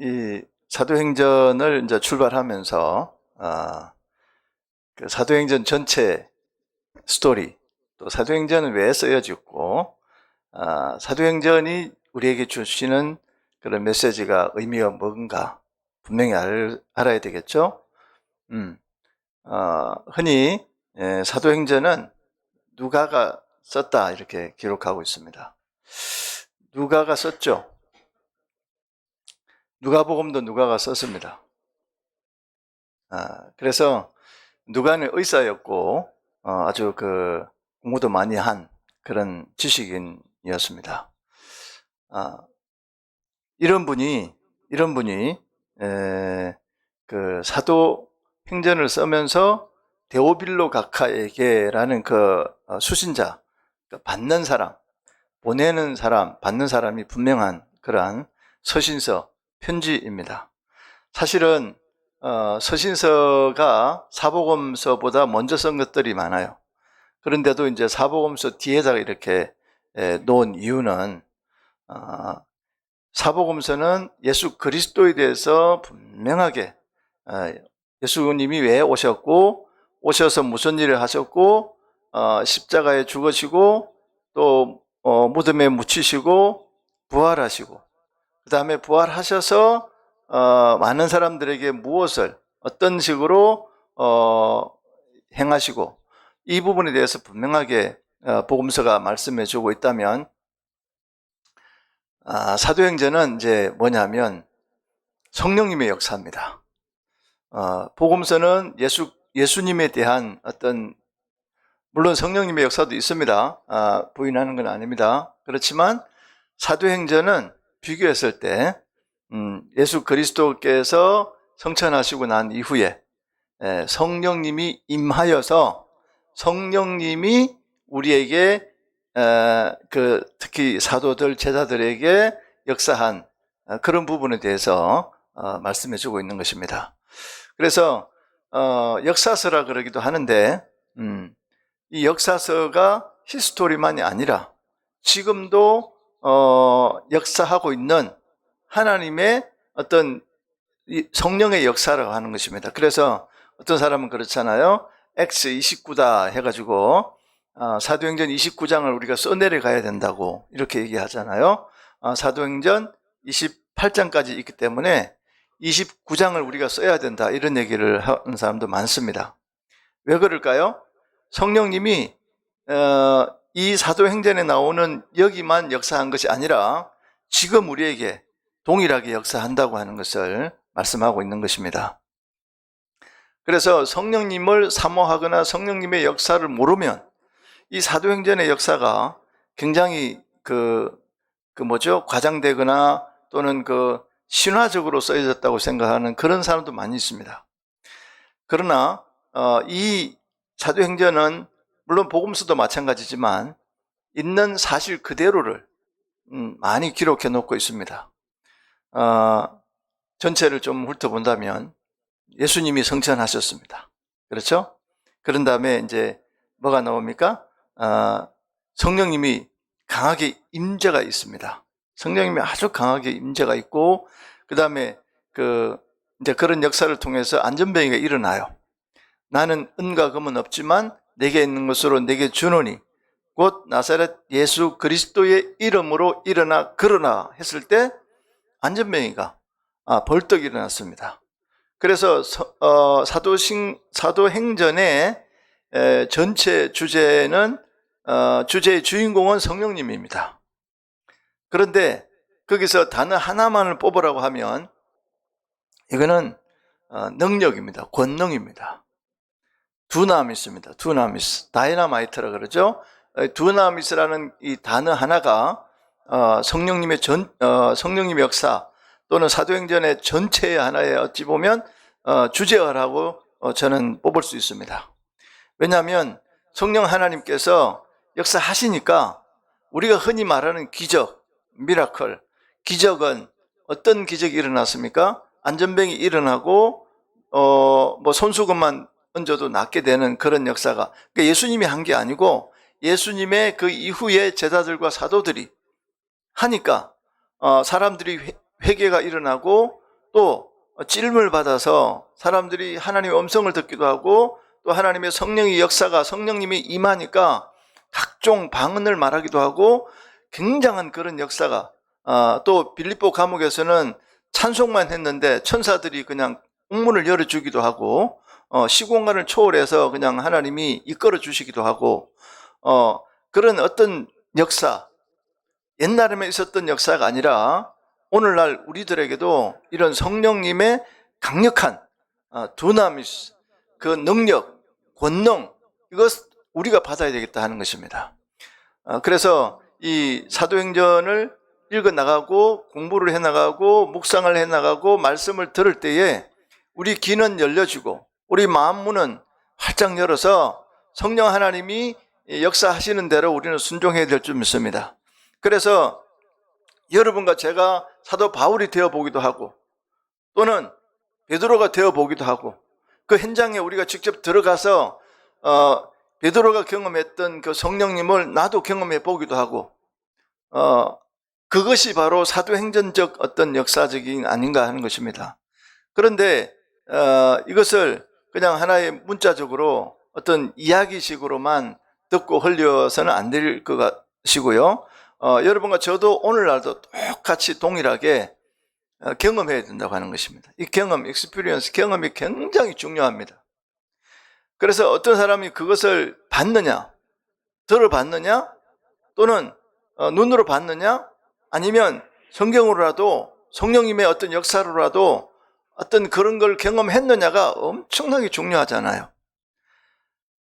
이 사도행전을 이제 출발하면서 그 사도행전 전체 스토리, 또 사도행전은 왜 쓰여졌고, 사도행전이 우리에게 주시는 그런 메시지가 의미가 뭔가 분명히 알아야 되겠죠. 흔히 사도행전은 누가가 썼다 이렇게 기록하고 있습니다. 누가가 썼죠. 누가복음도 누가가 썼습니다. 그래서 누가는 의사였고 아주 공부도 많이 한 그런 지식인이었습니다. 이런 분이 그 사도행전을 쓰면서 데오빌로 각하에게라는 수신자, 받는 사람, 보내는 사람, 받는 사람이 분명한 그러한 서신서, 편지입니다. 사실은 서신서가 사복음서보다 먼저 쓴 것들이 많아요. 그런데도 이제 사복음서 뒤에다가 이렇게 놓은 이유는 사복음서는 예수 그리스도에 대해서 분명하게 예수님이 왜 오셨고, 오셔서 무슨 일을 하셨고, 십자가에 죽으시고, 또 무덤에 묻히시고, 부활하시고, 그 다음에 부활하셔서 많은 사람들에게 무엇을 어떤 식으로 행하시고, 이 부분에 대해서 분명하게 복음서가 말씀해 주고 있다면, 사도행전은 이제 뭐냐면 성령님의 역사입니다. 복음서는 예수님에 대한 물론 성령님의 역사도 있습니다. 부인하는 건 아닙니다. 그렇지만 사도행전은 비교했을 때 예수 그리스도께서 성천하시고 난 이후에 성령님이 임하여서 성령님이 우리에게 특히 사도들, 제자들에게 역사한 그런 부분에 대해서 말씀해 주고 있는 것입니다. 그래서 역사서라 그러기도 하는데 이 역사서가 히스토리만이 아니라 지금도 역사하고 있는 하나님의 어떤 성령의 역사라고 하는 것입니다. 그래서 어떤 사람은 그렇잖아요. X 29다 해가지고 사도행전 29장을 우리가 써내려가야 된다고 이렇게 얘기하잖아요. 사도행전 28장까지 있기 때문에 29장을 우리가 써야 된다 이런 얘기를 하는 사람도 많습니다. 왜 그럴까요? 성령님이 이 사도행전에 나오는 여기만 역사한 것이 아니라 지금 우리에게 동일하게 역사한다고 하는 것을 말씀하고 있는 것입니다. 그래서 성령님을 사모하거나 성령님의 역사를 모르면 이 사도행전의 역사가 굉장히 과장되거나 또는 신화적으로 써졌다고 생각하는 그런 사람도 많이 있습니다. 그러나 이 사도행전은 물론 복음서도 마찬가지지만 있는 사실 그대로를 많이 기록해 놓고 있습니다. 전체를 좀 훑어본다면 예수님이 성천하셨습니다. 그렇죠? 그런 다음에 이제 뭐가 나옵니까? 성령님이 강하게 임재가 있습니다. 성령님이 아주 강하게 임재가 있고, 그 다음에 이제 그런 역사를 통해서 안전병이가 일어나요. 나는 은과 금은 없지만 내게 있는 것으로 내게 주노니 곧 나사렛 예수 그리스도의 이름으로 일어나 걸어라 했을 때 안전병이가 벌떡 일어났습니다. 그래서 사도행전의 전체 주제의 주인공은 성령님입니다. 그런데 거기서 단어 하나만을 뽑으라고 하면 이거는 능력입니다. 권능입니다. 두나미스입니다. 두나미스, 다이나마이트라 그러죠. 두나미스라는 이 단어 하나가 성령님의 역사 또는 사도행전의 전체의 하나의 어찌 보면 주제어라고 저는 뽑을 수 있습니다. 왜냐하면 성령 하나님께서 역사하시니까 우리가 흔히 말하는 기적, 미라클, 기적은 어떤 기적이 일어났습니까? 안전병이 일어나고 손수건만 얹어도 낫게 되는 그런 역사가, 그러니까 예수님이 한 게 아니고 예수님의 그 이후에 제자들과 사도들이 하니까 사람들이 회개가 일어나고 또 찔림을 받아서 사람들이 하나님의 음성을 듣기도 하고 또 하나님의 성령의 역사가 성령님이 임하니까 각종 방언을 말하기도 하고 굉장한 그런 역사가 또 빌립보 감옥에서는 찬송만 했는데 천사들이 그냥 옥문을 열어주기도 하고 시공간을 초월해서 그냥 하나님이 이끌어 주시기도 하고 그런 어떤 역사, 옛날에만 있었던 역사가 아니라 오늘날 우리들에게도 이런 성령님의 강력한 두나미스, 그 능력, 권능, 이것 우리가 받아야 되겠다 하는 것입니다. 그래서 이 사도행전을 읽어나가고 공부를 해나가고 묵상을 해나가고 말씀을 들을 때에 우리 귀는 열려지고 우리 마음 문은 활짝 열어서 성령 하나님이 역사하시는 대로 우리는 순종해야 될 줄 믿습니다. 그래서 여러분과 제가 사도 바울이 되어보기도 하고 또는 베드로가 되어보기도 하고 그 현장에 우리가 직접 들어가서 베드로가 경험했던 그 성령님을 나도 경험해 보기도 하고 그것이 바로 사도행전적 어떤 역사적인 아닌가 하는 것입니다. 그런데 이것을 그냥 하나의 문자적으로 어떤 이야기식으로만 듣고 흘려서는 안 될 것 것이고요. 여러분과 저도 오늘날도 똑같이 동일하게 경험해야 된다고 하는 것입니다. 이 경험, 익스피리언스, 경험이 굉장히 중요합니다. 그래서 어떤 사람이 그것을 봤느냐, 들어봤느냐, 또는 눈으로 봤느냐, 아니면 성경으로라도 성령님의 어떤 역사로라도 어떤 그런 걸 경험했느냐가 엄청나게 중요하잖아요.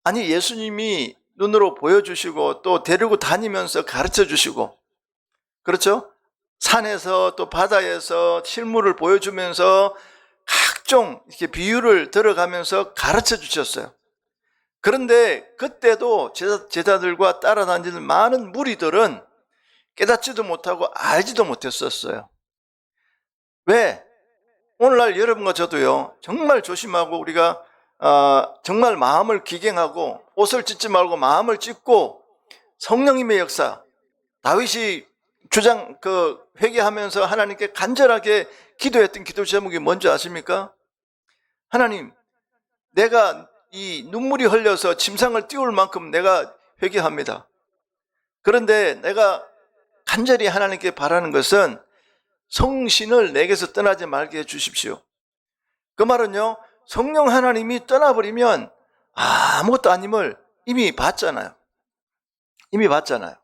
아니 예수님이 눈으로 보여주시고 또 데리고 다니면서 가르쳐 주시고 그렇죠? 산에서 또 바다에서 실물을 보여주면서 각종 이렇게 비유를 들어가면서 가르쳐 주셨어요. 그런데 그때도 제자들과 따라다니는 많은 무리들은 깨닫지도 못하고 알지도 못했었어요. 왜? 오늘날 여러분과 저도요 정말 조심하고 우리가 정말 마음을 기경하고 옷을 찢지 말고 마음을 찢고 성령님의 역사, 다윗이 회개하면서 하나님께 간절하게 기도했던 기도 제목이 뭔지 아십니까? 하나님, 내가 이 눈물이 흘려서 침상을 띄울 만큼 내가 회개합니다. 그런데 내가 간절히 하나님께 바라는 것은 성신을 내게서 떠나지 말게 해주십시오. 그 말은요, 성령 하나님이 떠나버리면 아무것도 아님을 이미 봤잖아요. 이미 봤잖아요.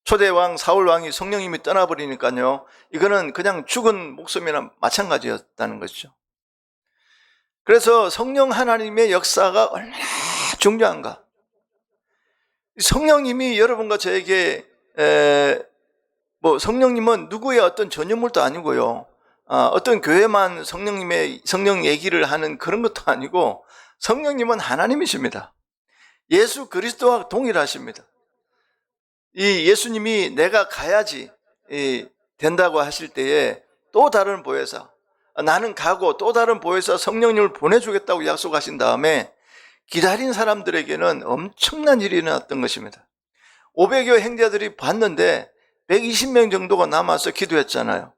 초대왕 사울왕이 성령님이 떠나버리니까요, 이거는 그냥 죽은 목숨이나 마찬가지였다는 것이죠. 그래서 성령 하나님의 역사가 얼마나 중요한가. 성령님이 여러분과 저에게 성령님은 누구의 어떤 전유물도 아니고요, 어떤 교회만 성령 얘기를 하는 그런 것도 아니고 성령님은 하나님이십니다. 예수 그리스도와 동일하십니다. 이 예수님이 내가 가야지 된다고 하실 때에 또 다른 보혜사, 나는 가고 또 다른 보혜사 성령님을 보내주겠다고 약속하신 다음에 기다린 사람들에게는 엄청난 일이 일어났던 것입니다. 500여 형제들이 봤는데 120명 정도가 남아서 기도했잖아요.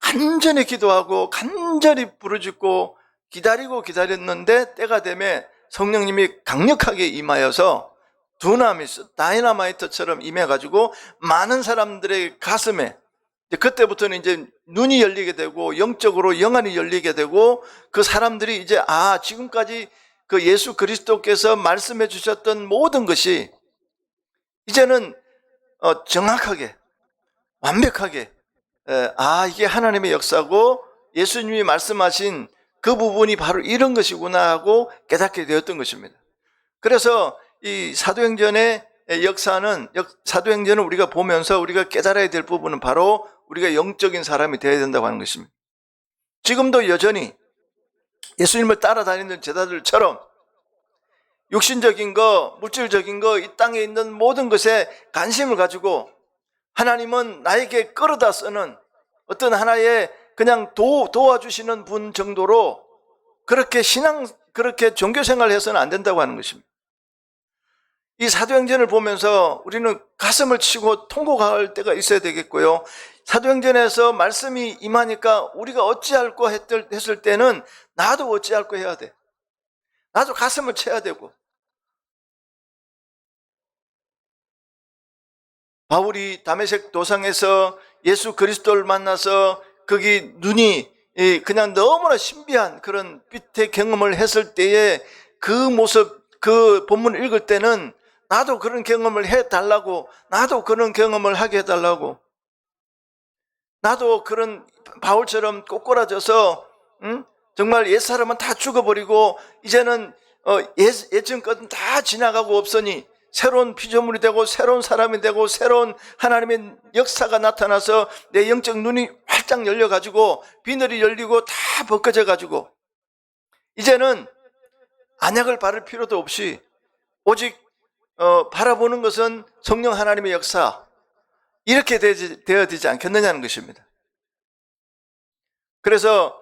간절히 기도하고 간절히 부르짖고 기다렸는데 때가 되면 성령님이 강력하게 임하여서 두나미스, 다이너마이트처럼 임해가지고 많은 사람들의 가슴에 그때부터는 이제 눈이 열리게 되고 영적으로 영안이 열리게 되고 그 사람들이 이제 지금까지 그 예수 그리스도께서 말씀해 주셨던 모든 것이 이제는 정확하게 완벽하게 이게 하나님의 역사고 예수님이 말씀하신 그 부분이 바로 이런 것이구나 하고 깨닫게 되었던 것입니다. 그래서 이 사도행전의 역사는 사도행전을 우리가 보면서 우리가 깨달아야 될 부분은 바로 우리가 영적인 사람이 되어야 된다고 하는 것입니다. 지금도 여전히 예수님을 따라다니는 제자들처럼 육신적인 거, 물질적인 거, 이 땅에 있는 모든 것에 관심을 가지고 하나님은 나에게 끌어다 쓰는 어떤 하나의 그냥 도와주시는 분 정도로 그렇게 그렇게 종교생활을 해서는 안 된다고 하는 것입니다. 이 사도행전을 보면서 우리는 가슴을 치고 통곡할 때가 있어야 되겠고요. 사도행전에서 말씀이 임하니까 우리가 어찌할꼬 했을 때는 나도 어찌할꼬 해야 돼. 나도 가슴을 쳐야 되고. 바울이 다메섹 도상에서 예수 그리스도를 만나서 거기 눈이 그냥 너무나 신비한 그런 빛의 경험을 했을 때에 그 모습, 그 본문을 읽을 때는 나도 그런 경험을 해달라고, 나도 그런 경험을 하게 해달라고, 나도 그런 바울처럼 꼬꾸라져서 정말 옛사람은 다 죽어버리고 이제는 예전 것은 다 지나가고 없으니 새로운 피조물이 되고 새로운 사람이 되고 새로운 하나님의 역사가 나타나서 내 영적 눈이 활짝 열려가지고 비늘이 열리고 다 벗겨져가지고 이제는 안약을 바를 필요도 없이 오직 바라보는 것은 성령 하나님의 역사, 이렇게 되어야 되지 않겠느냐는 것입니다. 그래서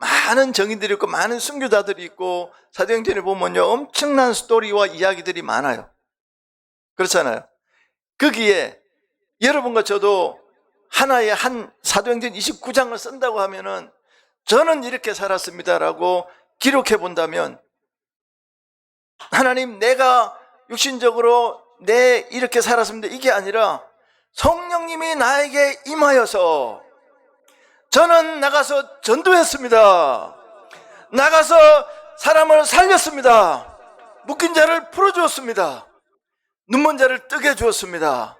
많은 정인들이 있고 많은 순교자들이 있고 사도행전에 보면요 엄청난 스토리와 이야기들이 많아요. 그렇잖아요. 거기에 여러분과 저도 하나의 한 사도행전 29장을 쓴다고 하면은 저는 이렇게 살았습니다라고 기록해 본다면, 하나님 내가 육신적으로 이렇게 살았습니다 이게 아니라 성령님이 나에게 임하여서 저는 나가서 전도했습니다. 나가서 사람을 살렸습니다. 묶인 자를 풀어주었습니다. 눈먼 자를 뜨게 해주었습니다.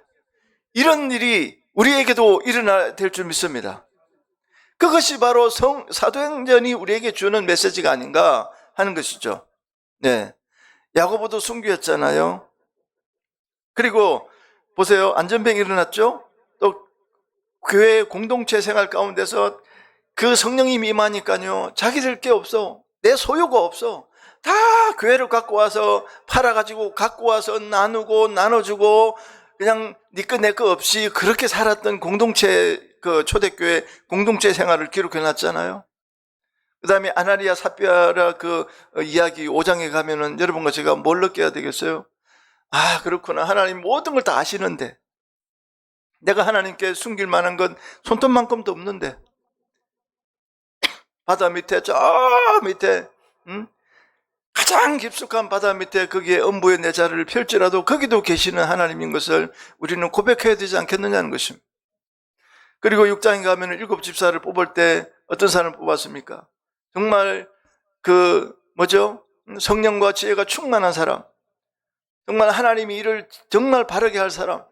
이런 일이 우리에게도 일어나야 될 줄 믿습니다. 그것이 바로 사도행전이 우리에게 주는 메시지가 아닌가 하는 것이죠. 네, 야고보도 순교했잖아요. 그리고 보세요, 안전병이 일어났죠. 또 교회 공동체 생활 가운데서 그 성령님이 임하니까요 자기들 게 없어, 내 소유가 없어, 다 교회를 갖고 와서 팔아가지고 갖고 와서 나누고 나눠주고 그냥 니 거 내 거 없이 그렇게 살았던 공동체, 그 초대교회 공동체 생활을 기록해 놨잖아요. 그 다음에 아나니아 삽비라 그 이야기 5장에 가면은 여러분과 제가 뭘 느껴야 되겠어요? 아 그렇구나, 하나님 모든 걸 다 아시는데 내가 하나님께 숨길 만한 건 손톱만큼도 없는데 바다 밑에 저 밑에 가장 깊숙한 바다 밑에 거기에 음부의 내 자리를 펼지라도 거기도 계시는 하나님인 것을 우리는 고백해야 되지 않겠느냐는 것입니다. 그리고 6장에 가면 7 집사를 뽑을 때 어떤 사람을 뽑았습니까? 정말 성령과 지혜가 충만한 사람, 정말 하나님이 일을 정말 바르게 할 사람.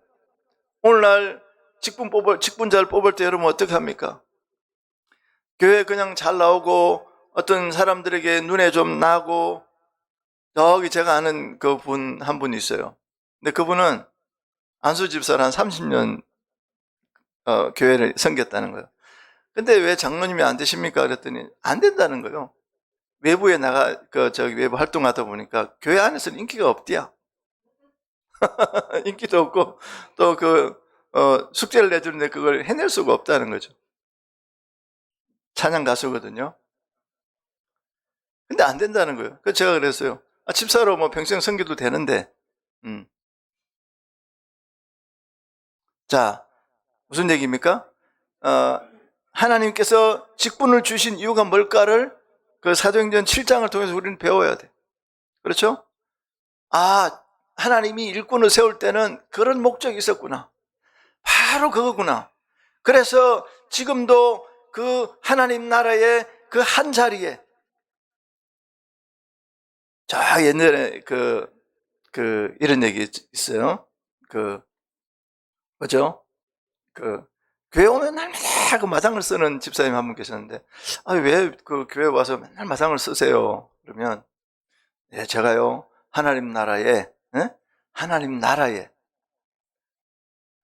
오늘날 직분자를 뽑을 때 여러분 어떻게 합니까? 교회 그냥 잘 나오고 어떤 사람들에게 눈에 좀 나고, 저기 제가 아는 그 분 한 분 있어요. 근데 그분은 안수 집사를 한 30년 교회를 섬겼다는 거예요. 근데 왜 장로님이 안 되십니까? 그랬더니 안 된다는 거예요. 외부에 외부 활동하다 보니까 교회 안에서는 인기가 없디야. 인기도 없고 또 숙제를 내주는데 그걸 해낼 수가 없다는 거죠. 찬양 가수거든요. 근데 안 된다는 거예요. 그래서 제가 그랬어요. 집사로 뭐 평생 섬겨도 되는데. 자, 무슨 얘기입니까? 하나님께서 직분을 주신 이유가 뭘까를 그 사도행전 7장을 통해서 우리는 배워야 돼. 그렇죠? 하나님이 일꾼을 세울 때는 그런 목적이 있었구나. 바로 그거구나. 그래서 지금도 그 하나님 나라의 그 한 자리에, 자, 옛날에 이런 얘기 있어요. 뭐죠? 교회 오면 날마다 그 마당을 쓰는 집사님 한 분 계셨는데, 왜 그 교회 와서 맨날 마당을 쓰세요? 그러면, 네, 제가요, 하나님 나라의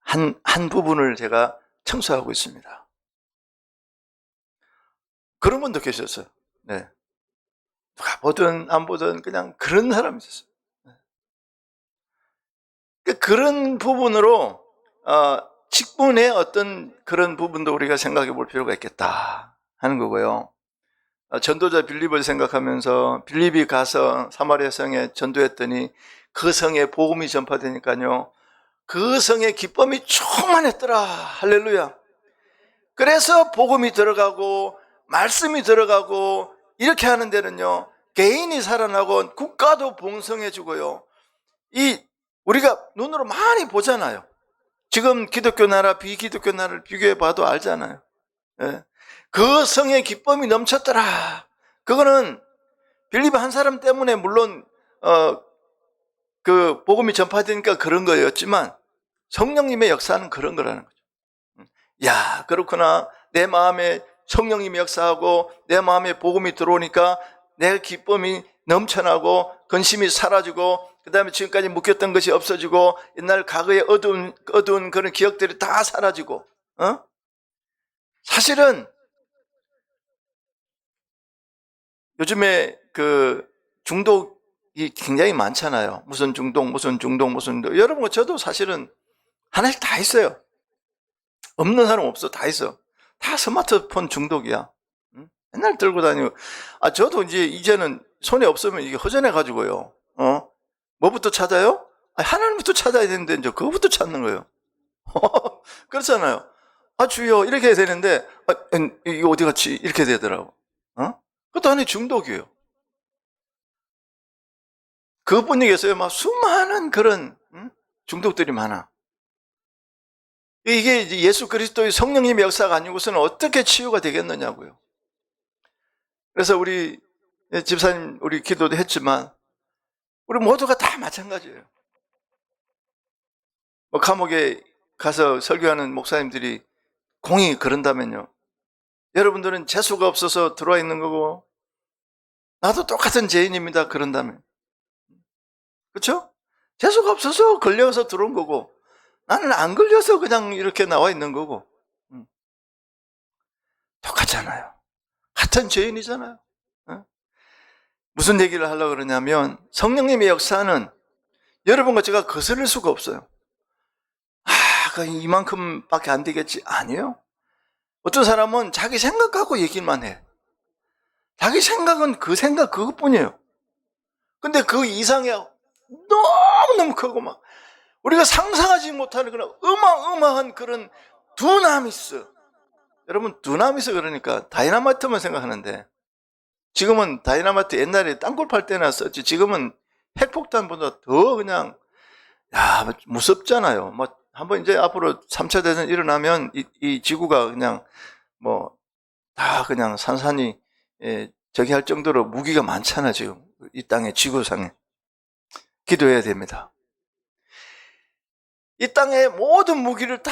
한 부분을 제가 청소하고 있습니다. 그런 분도 계셨어요. 네. 누가 보든 안 보든 그냥 그런 사람이 있었어요. 그런 부분으로 직분의 어떤 그런 부분도 우리가 생각해 볼 필요가 있겠다 하는 거고요. 전도자 빌립을 생각하면서 빌립이 가서 사마리아 성에 전도했더니 그 성에 복음이 전파되니까요 그 성의 기쁨이 충만했더라. 할렐루야. 그래서 복음이 들어가고 말씀이 들어가고 이렇게 하는 데는요, 개인이 살아나고 국가도 봉성해주고요. 우리가 눈으로 많이 보잖아요. 지금 기독교 나라, 비기독교 나라를 비교해봐도 알잖아요. 예. 그 성의 기쁨이 넘쳤더라. 그거는 빌립보 한 사람 때문에 물론 그 복음이 전파되니까 그런 거였지만 성령님의 역사는 그런 거라는 거죠. 야, 그렇구나. 내 마음에 성령님이 역사하고 내 마음에 복음이 들어오니까 내 기쁨이 넘쳐나고 근심이 사라지고 그 다음에 지금까지 묶였던 것이 없어지고 옛날 과거의 어두운 그런 기억들이 다 사라지고 사실은 요즘에 그 중독이 굉장히 많잖아요. 무슨 중독. 여러분, 저도 사실은 하나씩 다 있어요. 없는 사람 없어. 다 있어. 다 스마트폰 중독이야. 맨날 들고 다니고. 저도 이제는 손에 없으면 이게 허전해가지고요. 뭐부터 찾아요? 하나님부터 찾아야 되는데, 이제 그거부터 찾는 거예요. 그렇잖아요. 주여, 이렇게 해야 되는데, 이거 어디 갔지? 이렇게 되더라고. 그것도 하나의 중독이에요. 그분에게서요, 막 수많은 그런 중독들이 많아. 이게 예수 그리스도의 성령님의 역사가 아니고서는 어떻게 치유가 되겠느냐고요. 그래서 우리 집사님, 우리 기도도 했지만, 우리 모두가 다 마찬가지예요. 감옥에 가서 설교하는 목사님들이 공이 그런다면요. 여러분들은 재수가 없어서 들어와 있는 거고, 나도 똑같은 죄인입니다. 그런다면. 그렇죠? 재수가 없어서 걸려서 들어온 거고, 나는 안 걸려서 그냥 이렇게 나와 있는 거고. 똑같잖아요. 같은 죄인이잖아요. 무슨 얘기를 하려고 그러냐면, 성령님의 역사는 여러분과 제가 거스를 수가 없어요. 이만큼밖에 안 되겠지. 아니에요. 어떤 사람은 자기 생각하고 얘기만 해. 자기 생각은 그 생각 그것뿐이에요. 근데 그 이상의 너무너무 크고 막 우리가 상상하지 못하는 그런 어마어마한 그런 두나미스. 여러분, 두나미스 그러니까 다이나마이트만 생각하는데, 지금은 다이나마이트 옛날에 땅굴 팔 때나 썼지, 지금은 핵폭탄보다 더 그냥 무섭잖아요. 한번 이제 앞으로 3차 대전 일어나면 이 지구가 그냥 다 그냥 산산이 저기 할 정도로 무기가 많잖아. 지금 이 땅에, 지구상에. 기도해야 됩니다. 이 땅의 모든 무기를 다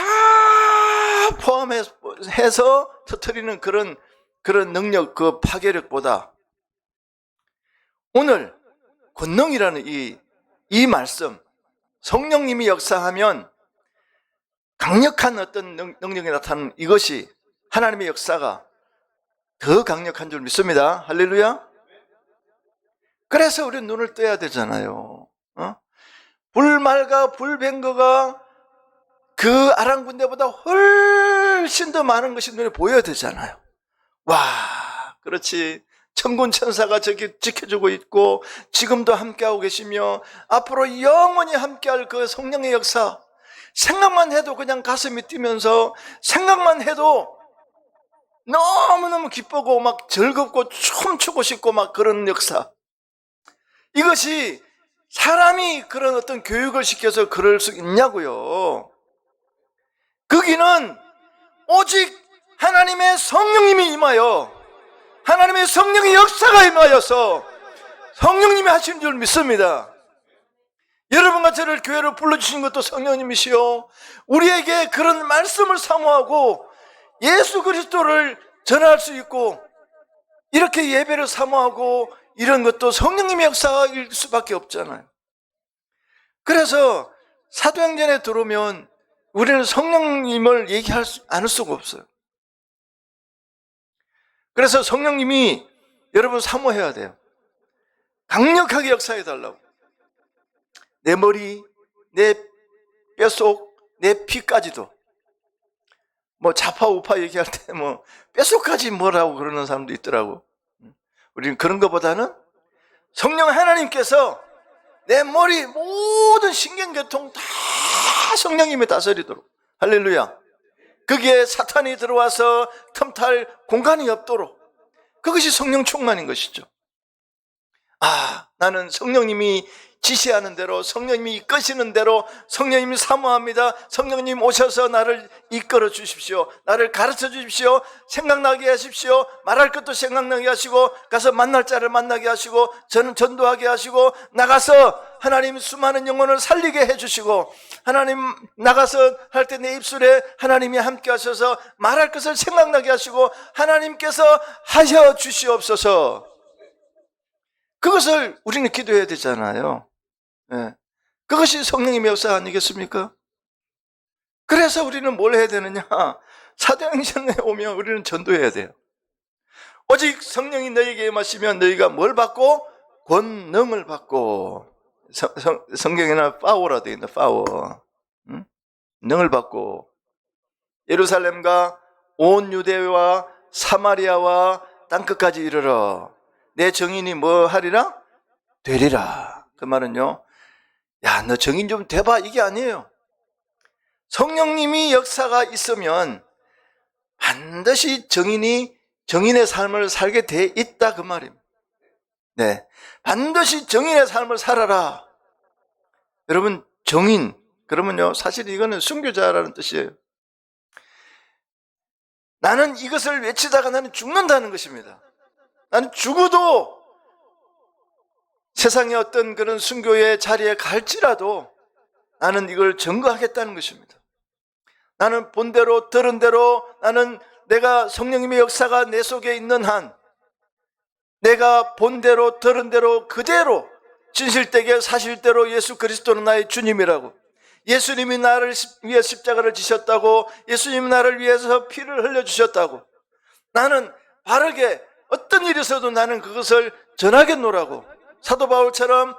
포함해서 터뜨리는 그런 능력, 그 파괴력보다 오늘 권능이라는 이 말씀, 성령님이 역사하면 강력한 어떤 능력이 나타나는 이것이 하나님의 역사가 더 강력한 줄 믿습니다. 할렐루야. 그래서 우리 눈을 떠야 되잖아요. 불말과 불뱅거가 그 아랑군대보다 훨씬 더 많은 것이 눈에 보여야 되잖아요. 와, 그렇지. 천군 천사가 저기 지켜주고 있고 지금도 함께하고 계시며 앞으로 영원히 함께할 그 성령의 역사, 생각만 해도 그냥 가슴이 뛰면서, 생각만 해도 너무너무 기쁘고 막 즐겁고 춤추고 싶고 막 그런 역사. 이것이 사람이 그런 어떤 교육을 시켜서 그럴 수 있냐고요. 거기는 오직 하나님의 성령님이 임하여, 하나님의 성령의 역사가 임하여서 성령님이 하시는 줄 믿습니다. 여러분과 저를 교회로 불러주신 것도 성령님이시요, 우리에게 그런 말씀을 사모하고 예수 그리스도를 전할 수 있고 이렇게 예배를 사모하고 이런 것도 성령님의 역사일 수밖에 없잖아요. 그래서 사도행전에 들어오면 우리는 성령님을 얘기할 않을 수가 없어요. 그래서 성령님이 여러분 사모해야 돼요. 강력하게 역사해달라고. 내 머리, 내 뼛속, 내 피까지도. 좌파 우파 얘기할 때 뼛속까지 뭐라고 그러는 사람도 있더라고. 우리는 그런 것보다는 성령 하나님께서 내 머리 모든 신경계통 다 성령님이 다스리도록. 할렐루야. 거기에 사탄이 들어와서 틈탈 공간이 없도록. 그것이 성령 충만인 것이죠. 나는 성령님이 지시하는 대로, 성령님이 이끄시는 대로, 성령님이 사모합니다. 성령님 오셔서 나를 이끌어 주십시오. 나를 가르쳐 주십시오. 생각나게 하십시오. 말할 것도 생각나게 하시고, 가서 만날 자를 만나게 하시고, 저는 전도하게 하시고, 나가서 하나님 수많은 영혼을 살리게 해주시고, 하나님 나가서 할 때 내 입술에 하나님이 함께 하셔서 말할 것을 생각나게 하시고, 하나님께서 하셔 주시옵소서. 그것을 우리는 기도해야 되잖아요. 네. 그것이 성령님의 역사 아니겠습니까? 그래서 우리는 뭘 해야 되느냐? 사도행전에 오면 우리는 전도해야 돼요. 오직 성령이 너희에게 임하시면 너희가 뭘 받고? 권능을 받고. 성경에는 파워라 되어 있다. 파워. 응? 능을 받고 예루살렘과 온 유대와 사마리아와 땅끝까지 이르러 내 정인이 뭐 하리라? 되리라. 그 말은요, 야, 너 정인 좀 돼봐, 이게 아니에요. 성령님이 역사가 있으면 반드시 정인의 삶을 살게 돼 있다, 그 말입니다. 네, 반드시 정인의 삶을 살아라. 여러분, 정인 그러면요, 사실 이거는 순교자라는 뜻이에요. 나는 이것을 외치다가 나는 죽는다는 것입니다. 나는 죽어도 세상의 어떤 그런 순교의 자리에 갈지라도 나는 이걸 증거하겠다는 것입니다. 나는 본 대로 들은 대로, 나는 내가 성령님의 역사가 내 속에 있는 한, 내가 본 대로 들은 대로 그대로 진실되게 사실대로 예수 그리스도는 나의 주님이라고, 예수님이 나를 위해 십자가를 지셨다고, 예수님이 나를 위해서 피를 흘려주셨다고, 나는 바르게 어떤 일이 있어도 나는 그것을 전하겠노라고, 사도 바울처럼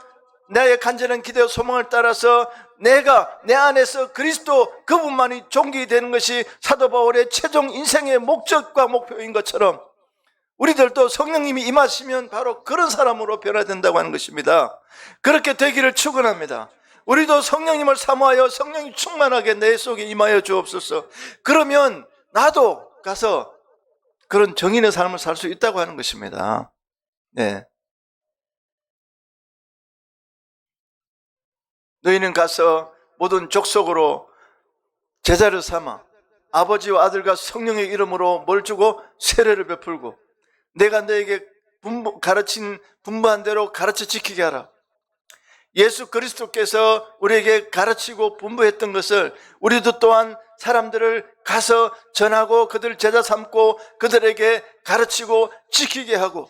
나의 간절한 기대와 소망을 따라서 내가 내 안에서 그리스도 그분만이 존귀되는 것이 사도 바울의 최종 인생의 목적과 목표인 것처럼 우리들도 성령님이 임하시면 바로 그런 사람으로 변화된다고 하는 것입니다. 그렇게 되기를 축원합니다. 우리도 성령님을 사모하여 성령이 충만하게 내 속에 임하여 주옵소서. 그러면 나도 가서 그런 정인의 삶을 살 수 있다고 하는 것입니다. 네. 너희는 가서 모든 족속으로 제자를 삼아 아버지와 아들과 성령의 이름으로 뭘 주고? 세례를 베풀고 내가 너에게 가르친 분부한 대로 가르쳐 지키게 하라. 예수 그리스도께서 우리에게 가르치고 분부했던 것을 우리도 또한 사람들을 가서 전하고 그들 제자 삼고 그들에게 가르치고 지키게 하고,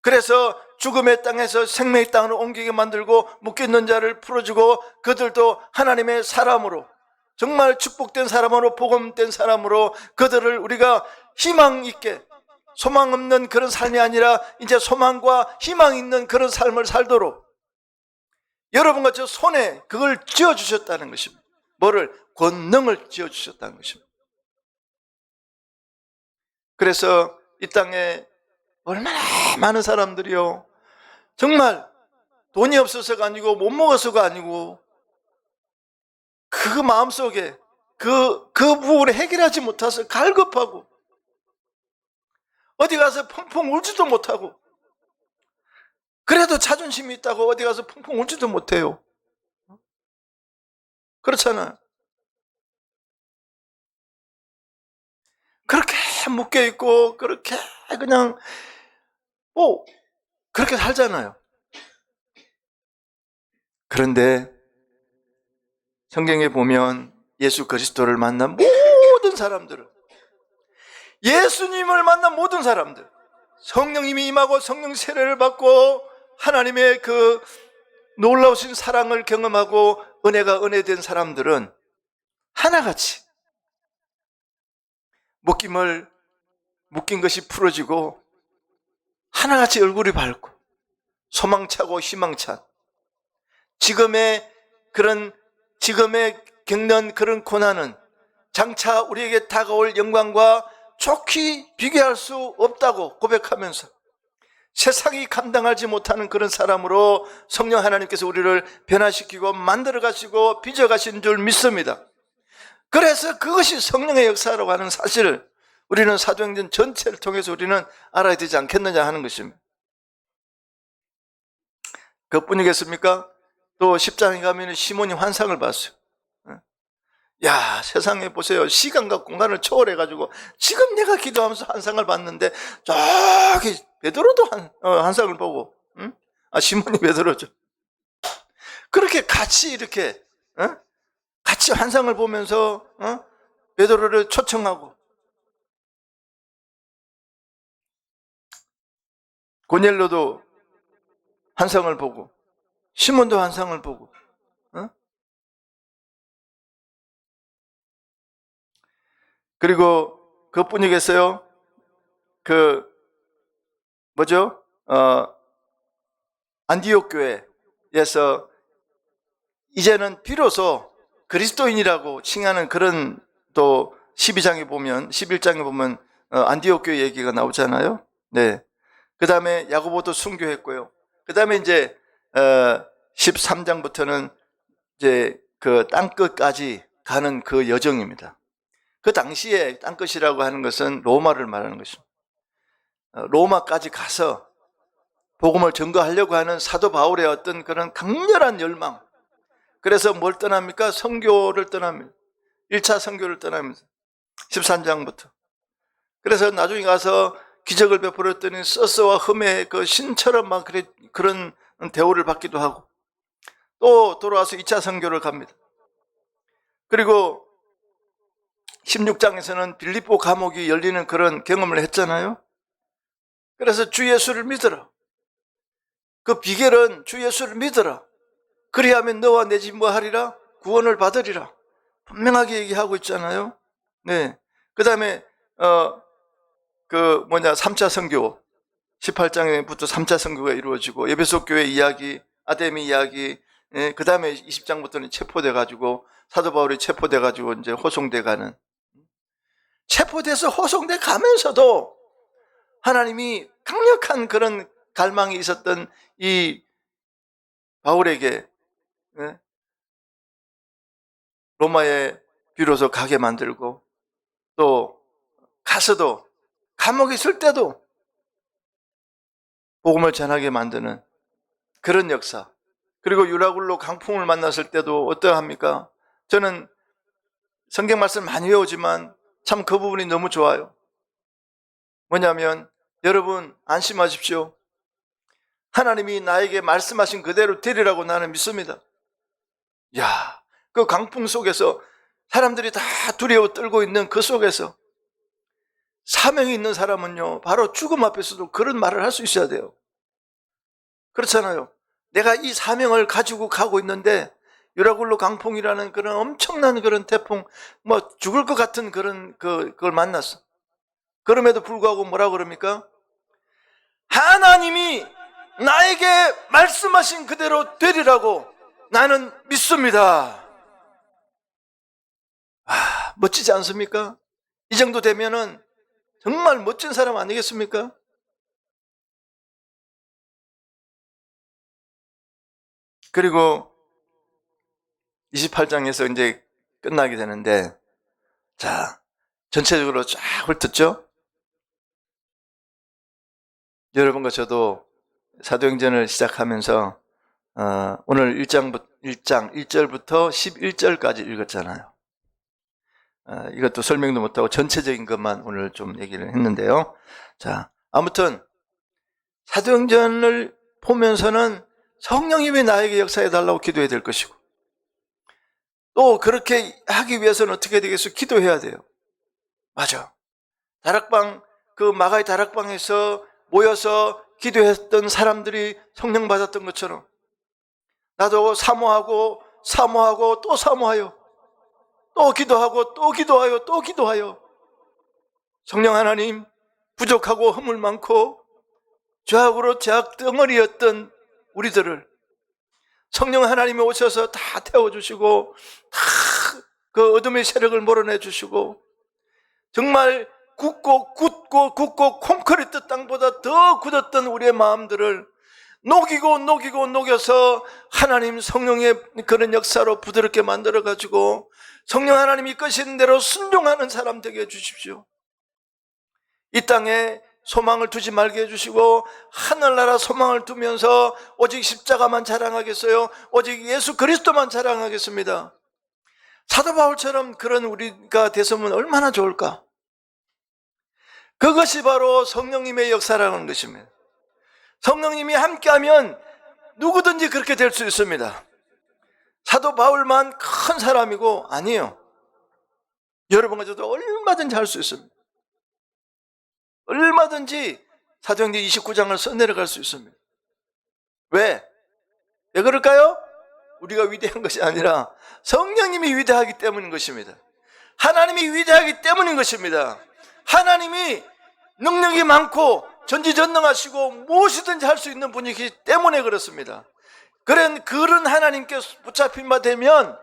그래서 죽음의 땅에서 생명의 땅으로 옮기게 만들고 묶여있는 자를 풀어주고 그들도 하나님의 사람으로, 정말 축복된 사람으로, 복음된 사람으로 그들을 우리가 희망 있게, 소망 없는 그런 삶이 아니라 이제 소망과 희망 있는 그런 삶을 살도록 여러분과 저 손에 그걸 쥐어주셨다는 것입니다. 뭐를? 권능을 쥐어주셨다는 것입니다. 그래서 이 땅에 얼마나 많은 사람들이요, 정말 돈이 없어서가 아니고 못 먹어서가 아니고 그 마음속에 그 부분을 해결하지 못해서 갈급하고 어디 가서 펑펑 울지도 못하고, 그래도 자존심이 있다고 어디 가서 펑펑 울지도 못해요. 그렇잖아요. 그렇게 묶여있고 그렇게 그냥 그렇게 살잖아요. 그런데 성경에 보면 예수 그리스도를 만난 모든 사람들은, 예수님을 만난 모든 사람들, 성령님이 임하고 성령 세례를 받고 하나님의 그 놀라우신 사랑을 경험하고 은혜가 은혜된 사람들은 하나같이 묶인 것이 풀어지고 하나같이 얼굴이 밝고 소망차고 희망찬, 지금의 겪는 그런 고난은 장차 우리에게 다가올 영광과 좋게 비교할 수 없다고 고백하면서 세상이 감당하지 못하는 그런 사람으로 성령 하나님께서 우리를 변화시키고 만들어 가시고 빚어 가신 줄 믿습니다. 그래서 그것이 성령의 역사라고 하는 사실을 우리는 사도행전 전체를 통해서 우리는 알아야 되지 않겠느냐 하는 것입니다. 그뿐이겠습니까? 또 10장에 가면 시몬이 환상을 봤어요. 야, 세상에 보세요. 시간과 공간을 초월해가지고 지금 내가 기도하면서 환상을 봤는데 저기 베드로도 환상을 보고, 응? 시몬이 베드로죠. 그렇게 같이 이렇게 같이 환상을 보면서 베드로를 초청하고, 고넬료도 환상을 보고 시몬도 환상을 보고, 그리고 그뿐이겠어요? 안디옥 교회에서 이제는 비로소 그리스도인이라고 칭하는 그런, 또 12장에 보면, 11장에 보면 안디옥 교회 얘기가 나오잖아요. 네. 그 다음에 야고보도 순교했고요. 그 다음에 이제 13장부터는 이제 그 땅끝까지 가는 그 여정입니다. 그 당시에 땅끝이라고 하는 것은 로마를 말하는 것입니다. 로마까지 가서 복음을 전거하려고 하는 사도 바울의 어떤 그런 강렬한 열망. 그래서 뭘 떠납니까? 선교를 떠납니다. 1차 선교를 떠나면서 13장부터. 그래서 나중에 가서 기적을 베풀었더니 서스와 흠의 그 신처럼 막 그런 대우를 받기도 하고, 또 돌아와서 2차 선교를 갑니다. 그리고 16장에서는 빌립보 감옥이 열리는 그런 경험을 했잖아요. 그래서 주 예수를 믿어라. 그 비결은 주 예수를 믿어라. 그리하면 너와 내 집 뭐 하리라? 구원을 받으리라. 분명하게 얘기하고 있잖아요. 네. 그 다음에 3차 선교 18장부터 3차 선교가 이루어지고, 에베소 교회 이야기, 아데미 이야기, 그 다음에 20장부터는 체포돼가지고 사도 바울이 체포돼가지고 이제 호송돼가는, 체포돼서 호송돼 가면서도 하나님이 강력한 그런 갈망이 있었던 이 바울에게 로마에 비로소 가게 만들고, 또 가서도 감옥에 있을 때도 복음을 전하게 만드는 그런 역사. 그리고 유라굴로 강풍을 만났을 때도 어떠합니까? 저는 성경 말씀 많이 외우지만 참 그 부분이 너무 좋아요. 뭐냐면, 여러분 안심하십시오. 하나님이 나에게 말씀하신 그대로 되리라고 나는 믿습니다. 야, 그 강풍 속에서 사람들이 다 두려워 떨고 있는 그 속에서 사명이 있는 사람은요, 바로 죽음 앞에서도 그런 말을 할 수 있어야 돼요. 그렇잖아요. 내가 이 사명을 가지고 가고 있는데 유라굴로 강풍이라는 그런 엄청난 그런 태풍, 죽을 것 같은 그걸 만났어. 그럼에도 불구하고 뭐라고 그럽니까? 하나님이 나에게 말씀하신 그대로 되리라고 나는 믿습니다. 멋지지 않습니까? 이 정도 되면은 정말 멋진 사람 아니겠습니까? 그리고 28장에서 이제 끝나게 되는데, 자, 전체적으로 쫙 훑었죠? 여러분과 저도 사도행전을 시작하면서 오늘 1장 1절부터 11절까지 읽었잖아요. 이것도 설명도 못하고 전체적인 것만 오늘 좀 얘기를 했는데요. 자, 아무튼 사도행전을 보면서는 성령님이 나에게 역사해달라고 기도해야 될 것이고, 또 그렇게 하기 위해서는 어떻게 되겠어요? 기도해야 돼요. 맞아. 그 마가의 다락방에서 모여서 기도했던 사람들이 성령 받았던 것처럼 나도 사모하고 또 사모하여, 또 기도하고 또 기도하여 또 기도하여, 성령 하나님, 부족하고 허물 많고 죄악으로 죄악 덩어리였던 우리들을 성령 하나님이 오셔서 다 태워주시고, 다 그 어둠의 세력을 몰아내주시고, 정말 굳고 콘크리트 땅보다 더 굳었던 우리의 마음들을 녹여서 하나님 성령의 그런 역사로 부드럽게 만들어가지고 성령 하나님이 이끄시는 대로 순종하는 사람 되게 해주십시오. 이 땅에 소망을 두지 말게 해주시고 하늘나라 소망을 두면서 오직 십자가만 자랑하겠어요? 오직 예수 그리스도만 자랑하겠습니다. 사도 바울처럼 그런 우리가 됐으면 얼마나 좋을까? 그것이 바로 성령님의 역사라는 것입니다. 성령님이 함께하면 누구든지 그렇게 될 수 있습니다. 사도 바울만 큰 사람이고 아니에요. 여러분과 저도 얼마든지 할 수 있습니다. 얼마든지 사도행전 29장을 써내려갈 수 있습니다. 왜? 왜 그럴까요? 우리가 위대한 것이 아니라 성령님이 위대하기 때문인 것입니다. 하나님이 위대하기 때문인 것입니다. 하나님이 능력이 많고 전지전능하시고 무엇이든지 할 수 있는 분이기 때문에 그렇습니다. 그런 하나님께 붙잡힌 바 되면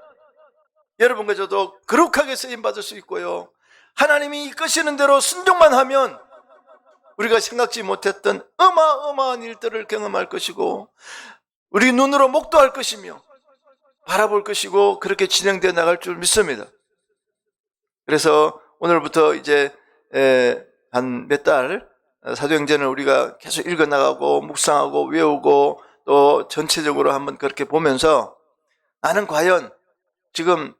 여러분과 저도 거룩하게 쓰임받을 수 있고요, 하나님이 이끄시는 대로 순종만 하면 우리가 생각지 못했던 어마어마한 일들을 경험할 것이고 우리 눈으로 목도할 것이며 바라볼 것이고 그렇게 진행되어 나갈 줄 믿습니다. 그래서 오늘부터 이제 한 몇 달 사도행전을 우리가 계속 읽어나가고 묵상하고 외우고 또 전체적으로 한번 그렇게 보면서 나는 과연 지금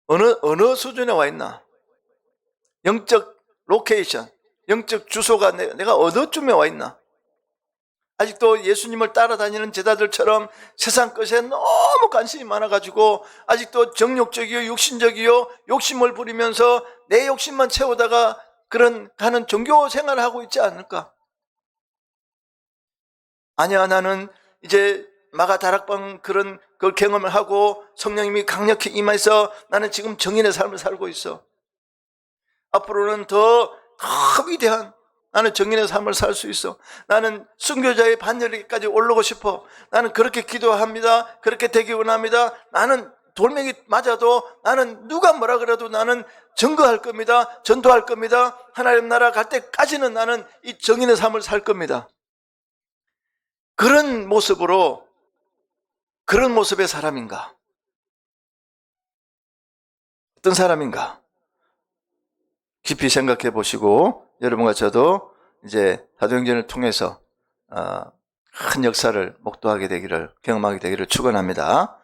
어느 수준에 와 있나, 영적 로케이션, 영적 주소가 내가 어느 쯤에 와 있나, 아직도 예수님을 따라다니는 제자들처럼 세상 것에 너무 관심이 많아가지고 아직도 정욕적이요 육신적이요 욕심을 부리면서 내 욕심만 채우다가 가는 종교 생활을 하고 있지 않을까? 아니야, 나는 이제 마가다락방 그런 그 경험을 하고 성령님이 강력히 임해서 나는 지금 정인의 삶을 살고 있어. 앞으로는 더 위대한 나는 정인의 삶을 살 수 있어. 나는 순교자의 반열에까지 올라오고 싶어. 나는 그렇게 기도합니다. 그렇게 되기 원합니다. 나는 돌멩이 맞아도 나는 누가 뭐라 그래도 나는 증거할 겁니다. 전도할 겁니다. 하나님 나라 갈 때까지는 나는 이 정인의 삶을 살 겁니다. 그런 모습으로, 그런 모습의 사람인가? 어떤 사람인가? 깊이 생각해 보시고 여러분과 저도 이제 사도행전을 통해서 큰 역사를 목도하게 되기를, 경험하게 되기를 축원합니다.